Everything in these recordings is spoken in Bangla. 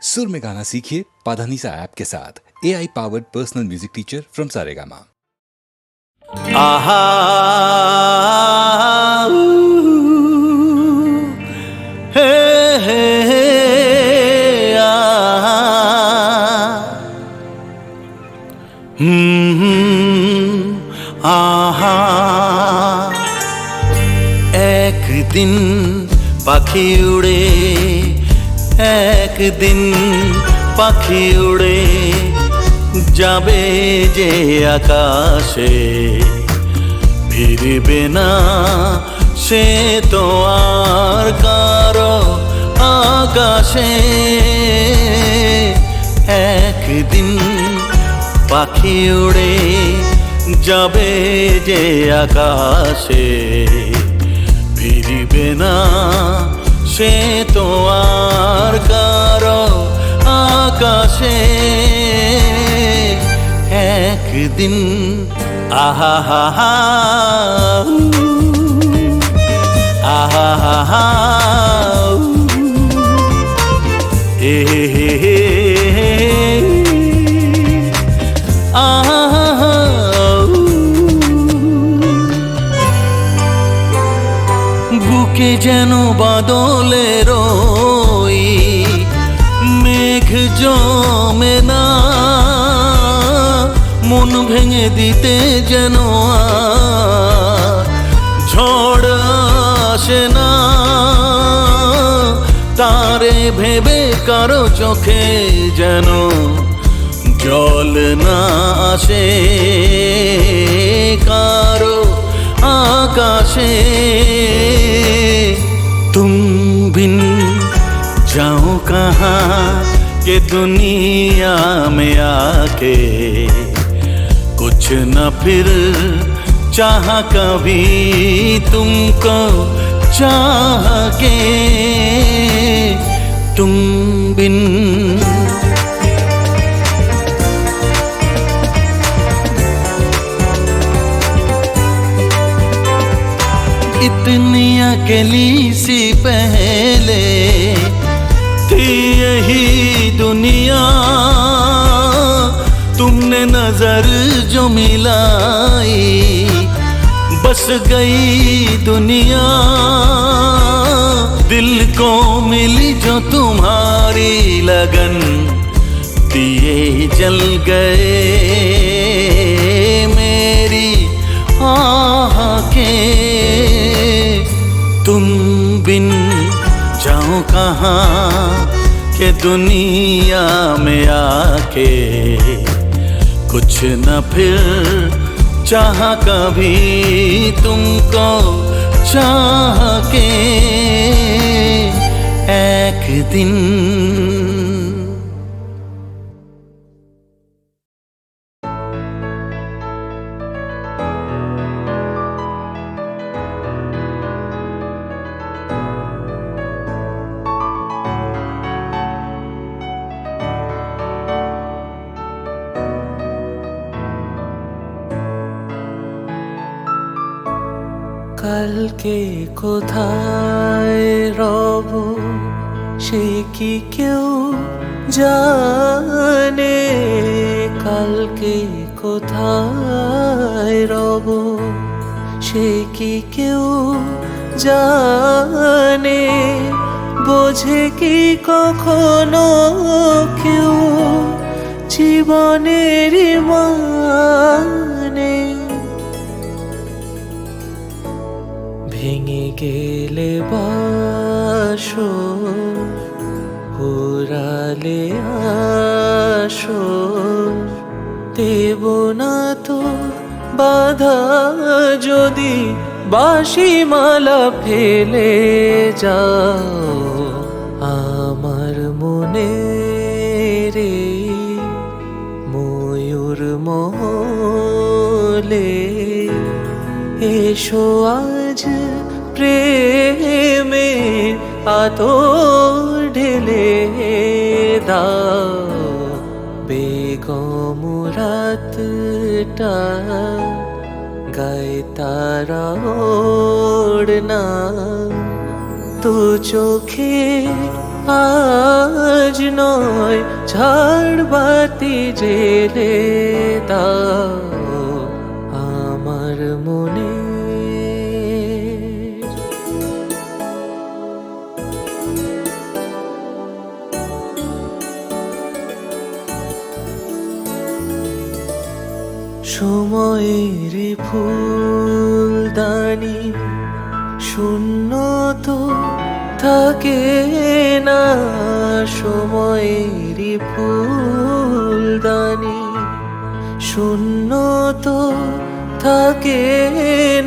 सुर में गाना सीखिए पाधानीसा ऐप के साथ। AI powered personal music teacher from Saregama. आहा हे हे हे आहा आहा একদিন পাখি উড়ে একদিন পাখি উড়ে যাবে যে আকাশে ফিরবে না সে তো আর কারো আকাশে একদিন পাখি উড়ে যাবে যে আকাশে ফিরবে না সে তো আর কারো আকাশে একদিন আহা হা হা আহা হা হা এ হে হে আহা বুকে যেন বাদলের ওই মেঘ জমে না মন ভেঙে দিতে যেন ঝড় আসে না তারে ভেবে কারো চোখে যেন জল না আসে কারো आकाशे तुम बिन जाओ कहाँ के दुनिया में आके कुछ न फिर चाह कभी तुमको चाह के तुम बिन इतनी अकेली सी पहले थी यही दुनिया तुमने नजर जो मिलाई बस गई दुनिया दिल को मिली जो तुम्हारी लगन दिए जल गए मेरी आह के तुम बिन जाओ कहाँ के दुनिया में आके कुछ न फिर चाह कभी तुमको चाह के एक दिन কালকে কোথায় রব সে কি কেউ জানে কালকে কোথায় রব সে কি কেউ জানে বোঝে কি কখনো কেউ জীবনের মানে ভেঙে গেলে বাসর পুরালে আসর দেব না তো বাধা যদি বাঁশি মালা ফেলে যাও আমার মনে রে ময়ূর মহলে এসো আজ প্রেমে আতর ঢেলে দাও বেগম রাতটা গায়ে তারা ওড়না তো চোখে আজ নয় ঝাড়বাতি জেলে দাও আমার মনে। সময়ের ফুলদানি শূন্য তো থাকে না, সময়ের ফুলদানি শূন্য তো থাকে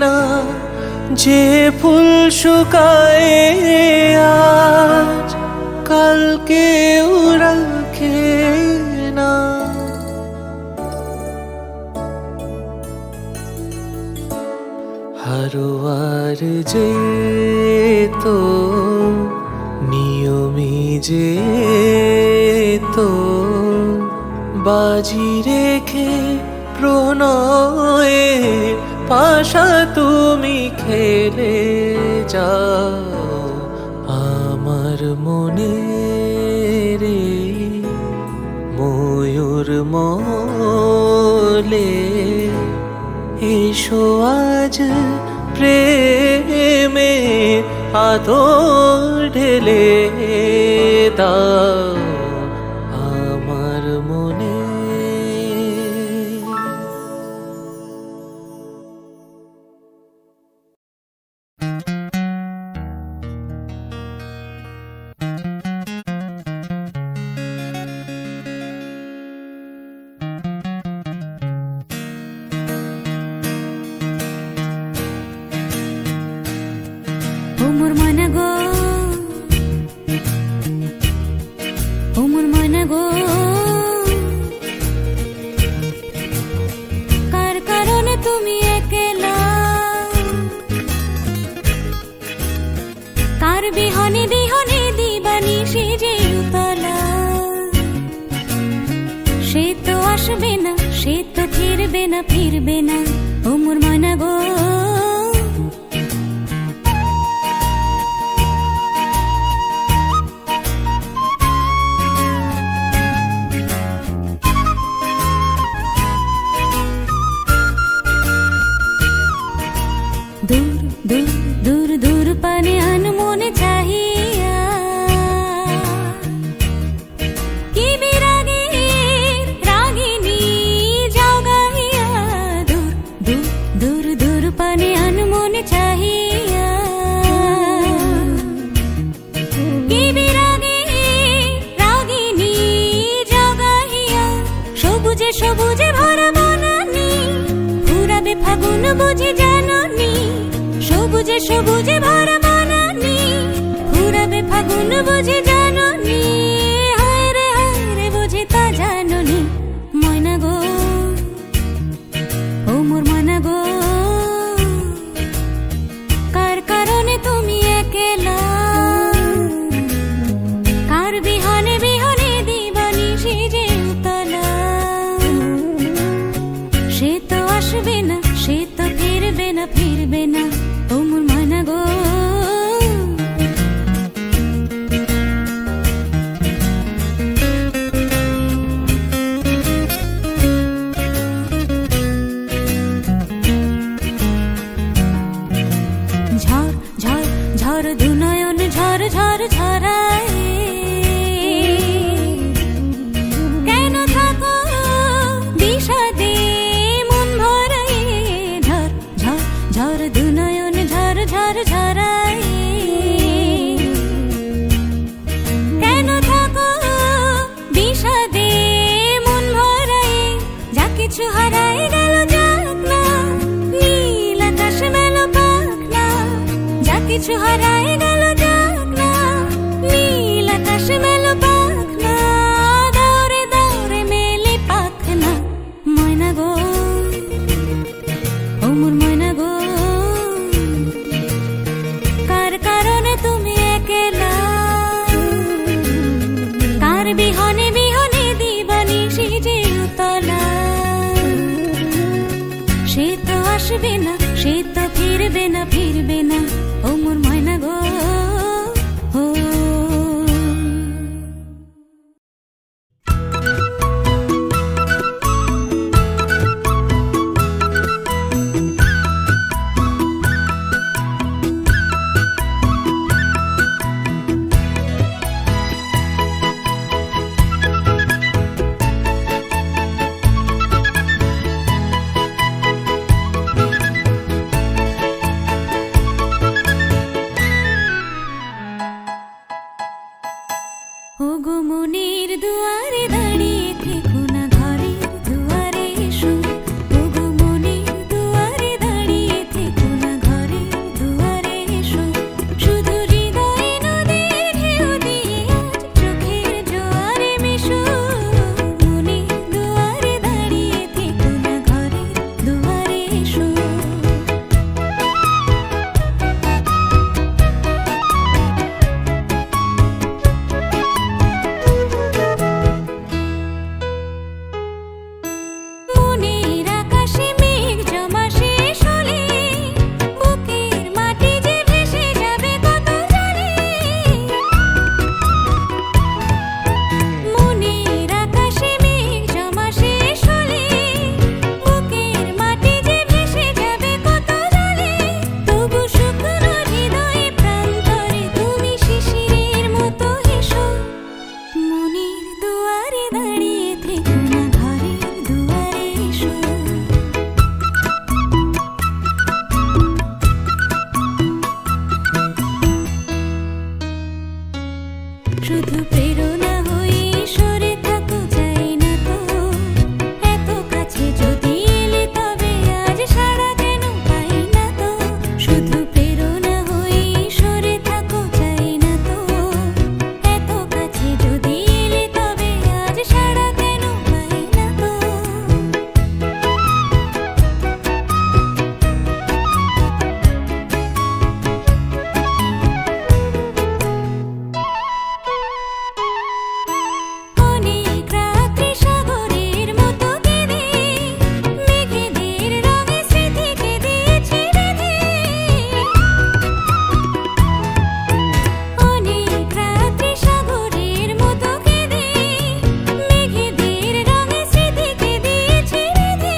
না, যে ফুল শুকায় আজ কালকে রাখে না। হারোয়ার যে তো নিয়মে যে তো বাজি রেখে প্রণয়ে পাশা তুমি খেলে যাও আমার মনে রে। ময়ূর মলে এসো আজ প্রেমে আদর ঢেলে দাও আমার মনে। কার কারণে তুমি একলা, কার বিহনে বিহনে দিবানি সেজে উতলা। সে তো আসবে না, সে তো ফিরবে না, ফিরবে না ও মোর মনা গো। দূর দূর দূর দূর পানে আনমনে চাহিয়া কি বিরাগের রাগিনী যাও গাহিয়া। দূর দূর দূর দূর পানে আনমনে চাহিয়া কি বিরাগের রাগিনী যাও গাহিয়া। সবুজে সবুজে ভরা বনানি ফুরাবে ফাগুন বুঝি জাননি। সবুজে সবুজে ভরা বনানি ফুরাবে ফাগুন বুঝি জাননি। হায় রে বুঝি তা জাননি ময়না গো ও মোর ময়না গো। কার কারণে তুমি একলা, কার বিহনে বিহনে দিবানি সেজে উতলা। সে তো আসবে না, সে তো ফিরবে না, ফিরবে না ও মোর ময়না গো। ঝড় ঝড় ঝড় দুনয়ন ঝড় ঝড় ঝরায়। কেন থাকো বিষাদে মন ভরায়। ঝড় ঝড় ঝড় দুনয়ন ঝড় ঝড় ঝরায়। কেন থাকো বিষাদে মন ভরায়। যা কিছু হারায় গেল যাক না, নীল আকাশ মেলো পাক না। যা কিছু হারায় গেল যাক না, নীল আকাশ মেলো পাক না। দৌড়ে দৌড়ে মেলে পাক না ময়না গো ও মোর ময়না গো। কার কারণে তুমি একলা, কার বিহনে বিহনে দিবানি সেজে উতলা। সে তো আসবে না, সে তো ফিরবে না, ফিরবে না ও মোর ময়না গো। ও মনের দুয়ারে দাঁড়িয়ে থেকো না ঘরের দুয়ারে এসো ওগো মনের দুয়ারে দাঁড়িয়ে থেকো না ঘরের দুয়ারে এসো শুধু হৃদয়ে নদীর ঢেউ দিয়ে আজ চোখের জোয়ারে মেশো মনের দুয়ারে দাঁড়িয়ে থেকো না ঘরের দুয়ারে এসো মনের আকাশে মেঘ জমা শেষ হলে বুকের মাটি যে ভেসে যাবে কত জলে মনের আকাশে মেঘ জমা শেষ হলে বুকের মাটি যে ভেসে যাবে কত জলে তবু শুকনো হৃদয়ে প্রান্তরে তুমি শিশিরের মতো হেসো মনের দুয়ারে দাঁড়িয়ে থেকো না ঘরের দুয়ারে এসো শুধু প্রেরণা হয়ে সরে থাকো চাই না তো এত কাছে যদি এলে তবে আজ সাড়া কেন পাই না তো শুধু প্রেরণা হয়ে সরে থাকো চাই না তো এত কাছে যদি এলে তবে আজ সাড়া কেন পাই না তো অনেক রাত্রি সাগরের মতো কেঁদে মেঘেদের রঙে স্মৃতিকে দিয়েছি বেঁধে অনেক রাত্রি সাগরের মতো কেঁদে মেঘেদের রঙে স্মৃতিকে দিয়েছি বেঁধে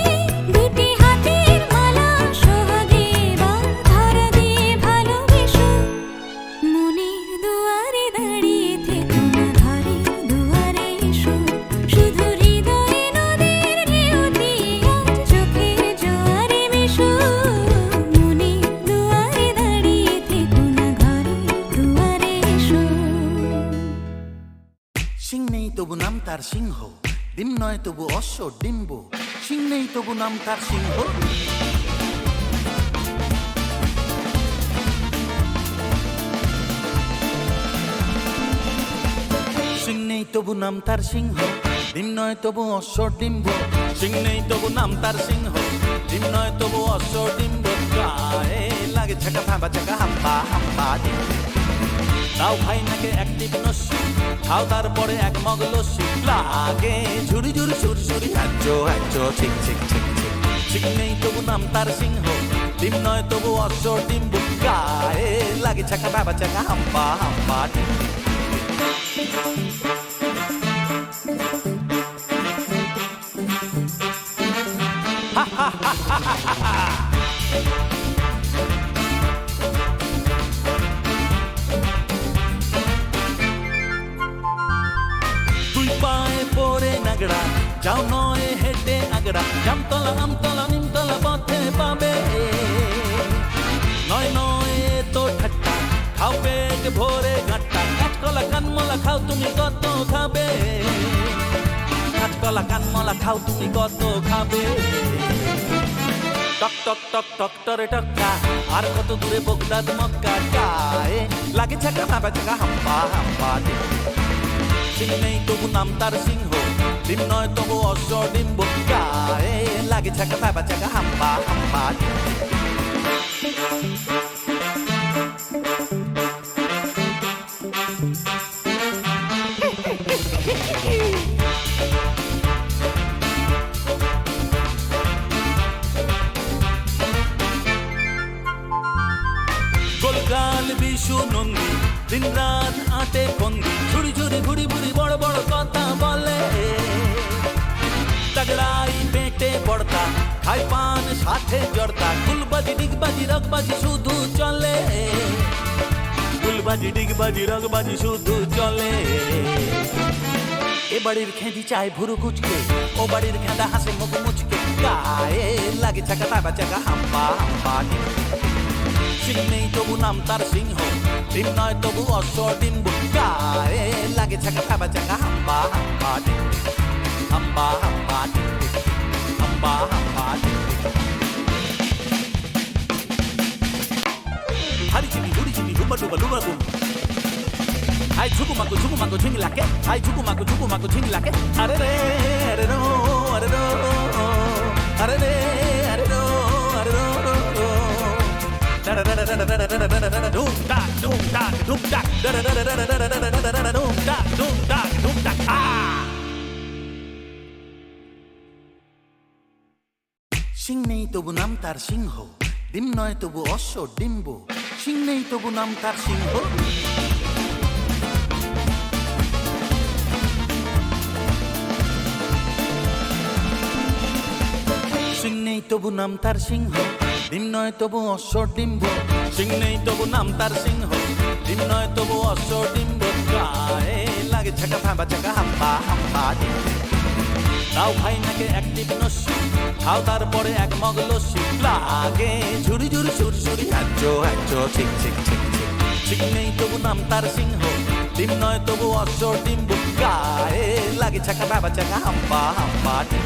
দুটি হাতের মালা সোহাগে এবার ধরা দিয়ে ভালোবেসো মনের দুয়ারে দাঁড়িয়ে থেকো না ঘরের দুয়ারে এসো শুধু হৃদয়ে নদীর ঢেউ দিয়ে আজ চোখের জোয়ারে মেশো মনের দুয়ারে দাঁড়িয়ে থেকো না ঘরের দুয়ারে এসো সিং নেই তবু নাম তার সিংহ ডিম নয় তবু অশ্ব ডিম্ব সিং নেই তবু নাম তার সিংহ সিং নেই তবু নাম তার সিংহ ডিম নয় তবু অশ্ব ডিম্ব সিং নেই তবু নাম তার সিংহ ডিম নয় তবু অশ্ব ডিম্ব গায়ে লাগে ছাকা থাবা ছাকা হাম্পা হাম্পা ডিম দাও ভাই নাকে একটি নস্যি খাও তারপরে এক মগ লস্যি লাগে ঝুড়ি ঝুড়ি সুরি সুরি হ্যাচো হ্যাচো ঠিক ঠিক ঠিক ঠিক সিং নেই তবু নাম তার সিংহ ডিম নয় তবু অশ্ব ডিম্ব গায়ে লাগে ছাকা বাবা ছাকা হাম্পা হাম্পা ডিম দুই পায়ে পড়ে নাগড়া যাও নয় হেঁটে আগড়া জামতলা আমতলা নিমতলা পথে পাবে নয় নয় তো ঠাট্টা খাও পেট ভরে ঘাট্টা কাঁচকলা কানমলা খাও তুমি কত খাবে কাঁচকলা কানমলা খাও তুমি কত খাবে টক টক টক টক টরে টক্কা আর কত দূরে বগদাদ মক্কা গায়ে লাগে ছাকা ভাবা ছাকা হাম্পা হাম্পা সিং নেই তবু নাম তার সিংহ ডিম নয় তবু অশ্ব ডিম্ব গায়ে লাগে ছাকা ভাবা ছাকা হাম্পা হাম্পা গোলগাল বিশু নন্দী দিন রাত আটে বন্দি ঝুড়ি ঝুড়ি ভুড়ি ভুড়ি বড় বড় কথা বলে তগড়াই পেটে পড়তা খাই পান সাথে জড়তা গুলবাজি ডিগবাজি রগবাজি শুধু চলে গুলবাজি ডিগবাজি রগবাজি শুধু চলে এ বাড়ির খেঁদি চায় ভুরু কুচকে ও বাড়ির খেঁদা হাসে মুখ মুচকে গায়ে লাগে চাকা তাবা চাকা হাম্পা হাম্পা সিং নেই তবু নাম তার সিংহ ডিম নয় তবু অশ্ব ডিম্ব গায়ে লাগে ছাকা ফাবা চাকা হাম্বা হাম্বা টিং টিং হাম্বা হাম্বা টিং টিং হাম্বা হাম্বা টিং টিং হারি চিনি হুড়ি চিনি হুবা ডুবা ডুবা গুম আই ঝুকু মাকু ঝিং লাকে আই ঝুকু মাকু ঝিং লাকে আরে রে আরে রো আরে রো আরে রে আরে রো আরে rho Doom dak doom dak doom dak doom dak doom dak Singh নেই তবু নাম তার সিংহ ডিম নয় তবু অশ্ব ডিম্ব সিং নেই তবু নাম তার সিংহ সিং নেই তবু নাম তার সিংহ ডিম নয় তবু অশ্ব ডিম্ব সিং নেই তবু নাম তার সিংহ ডিম নয় তবু অশ্ব ডিম্ব গায়ে লাগে ছাকা ফাঁবা চাকা হাম্বা হাম্বা ডিম তাও ভাই নাকে অ্যাক্টিভ নস্যি খাও তারপরে এক মগ লস্যি লাগে ঝুড়ি ঝুড়ি সুরি সুরি হ্যাচো হ্যাচো ঠিক ঠিক ঠিক ঠিক সিং নেই তবু নাম তার সিংহ ডিম নয় তবু অশ্ব ডিম্ব গায়ে লাগে ছাকা ফাঁবা চাকা হাম্বা হাম্বা ডিম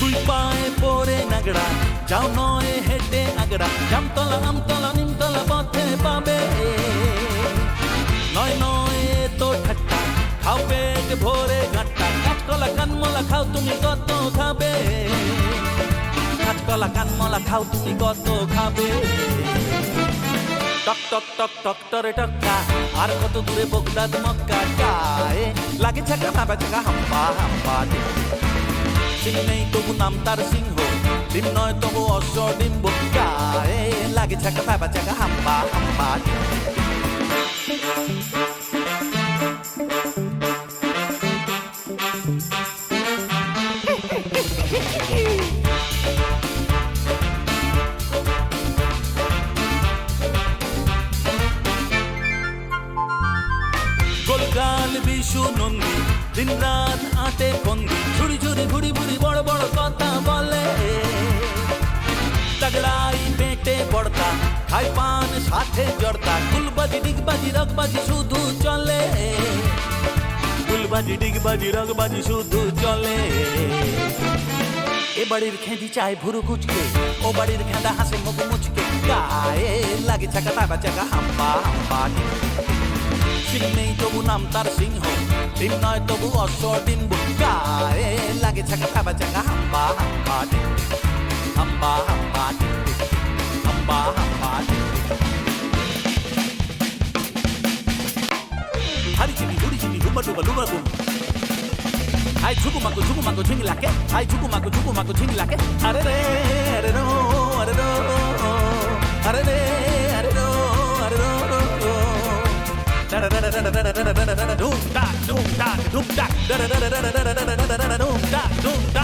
তুই পায়ে পরে নাগড়া যাও নয় হেঁটে আগড়া জামতলা আমতলা নিমতলা পথে পাবে নয় নয় তো ঠাট্টা খাও পেট ভরে ঘাট্টা কাঁচকলা কানমলা খাও তুমি কত খাবে কাঁচকলা কানমলা খাও তুমি কত খাবে টক টক টক টক টরে টক্কা আর কত দূরে বগদাদ মক্কা গায়ে লাগে ছাকা ফাঁবা চাকা হাম্বা হাম্বা সিং নেই তবু নাম তার সিংহ ডিম নয় তবু অশ্ব ডিম্ব গায়ে লাগে ছাকা ফাঁবা চাকা হাম্বা হাম্বা গোলগাল বিশু নন্দী দিন রাত আটে বন্দি ঝুড়ি ঝুড়ি ভুড়ি ভুড়ি বড় বড় কথা বলে তগড়াই পেটে পড়তা খাই পান সাথে জড়তা গুলবাজি ডিগবাজি রগবাজি শুধু চলে গুলবাজি ডিগবাজি রগবাজি শুধু চলে এ বাড়ির খেঁদি চায় ভুরু কুচকে ও বাড়ির খেঁদা হাসে মুখ মুচকে গায়ে লাগে ছাকা ফাঁবা চাকা হাম্বা হাম্বা সিং নেই তবু নাম তার সিংহ ডিম নয় তবু অশ্ব ডিম্ব গায়ে লাগে ছাকা ফাঁবা চাকা হাম্বা হাম্বা হাম্বা হাম্বা হাম্বা হাম্বা হারি চিনি হুড়ি চিনি ডুবা ডুবা ডুবা গুম আই ঝুকু মাকু ঝিং লাকে আই ঝুকু মাকু ঝিং লাকে আরে রে আরে রো আরে রো আরে রে আরে রো আরে rho Doom da doom da doom da doom da